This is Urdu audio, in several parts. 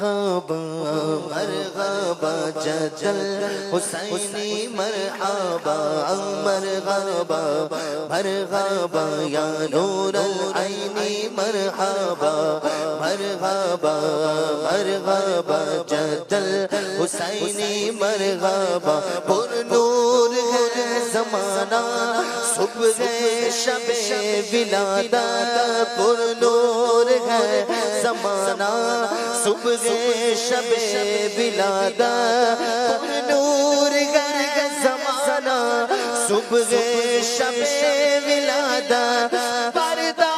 مرحبا مرحبا جد الحسینی مرحبا مرحبا مرحبا یا نور العینی مرحبا مرحبا مرحبا جد الحسینی مرحبا پر نور ہے زمانہ صبح شب ولادت پر نور ہے زمانہ صبح شب ولادت پر نور ہے زمانہ صبح شب ولادت پردہ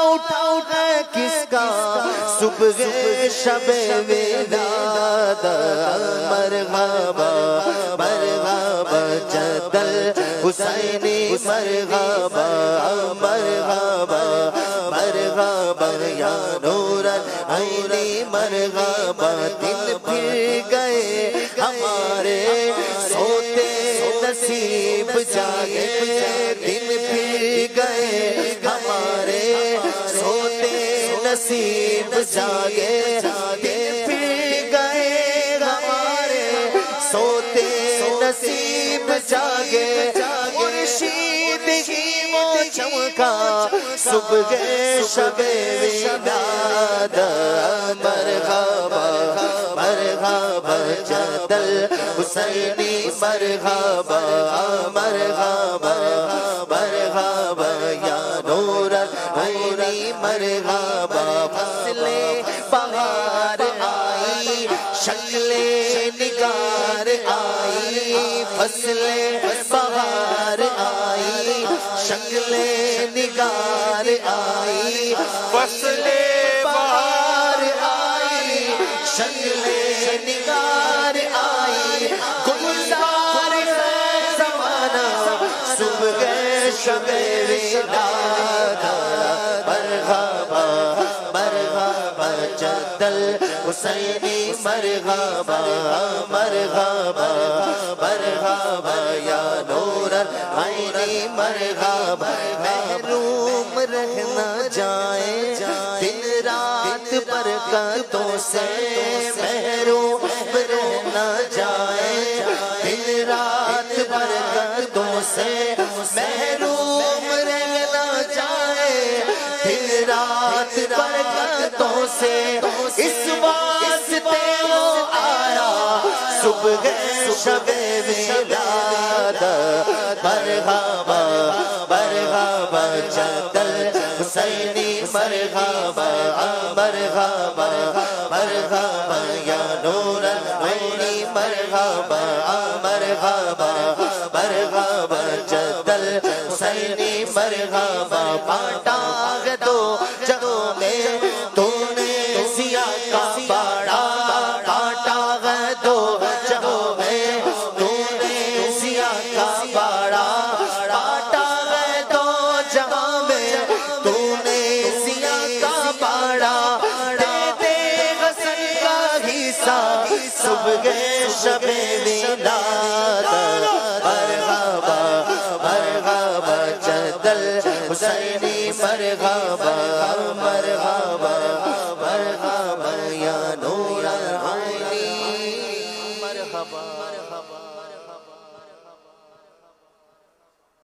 اٹھا اٹھا کس کا صبح شب ولادت مرحبا مرحبا جد الحسینی مرحبا مرحبا مرحبا یا نور العینی مرحبا دن پھر گئے ہمارے سوتے نصیب جاگے دن پھر گئے ہمارے سوتے نصیب جاگے دن پھر گئے ہمارے سوتے نصیب جاگے مرشید ہی وہ چمکا صبح شب ولادت مرحبا مرحبا جد الحسینی مرحبا مرحبا مرحبا یا نور العینی مرحبا فصل بہار آئی شکل نگار آئی فصل بہار آئی شکل نگار آئی فصل بہار آئی شکل نگار آئی گلزار ہے زمانہ صبح شب ولادت مرحبا مرحبا جد الحسینی مرحبا مرحبا مرحبا یا نور العینی مرحبا محروم رہنا جائے دن رات برکتوں سے محروم رہنا جائے دن رات برکتوں سے محروم رہنا جائے دن رات برکتوں سے اس واسطے وہ آیا صبح شب ولادت مرحبا مرحبا جد الحسینی مرحبا مرحبا مرحبا یا نور العینی مرحبا مرحبا مرحبا جد الحسینی مرحبا بانٹا ہے دو جگہوں میں تو نے سیاہ کا باڑا بانٹا ہے دو جگہوں میں تو نے سیاہ کا باڑا بانٹا ہے دو جگہ میں تو نے سیاہ کا باڑا دے دے حسن کا حصہ صبح شب ولادت مرحبا مرحبا جد الحسینی مرحبا مرحبا مرحبا یا نور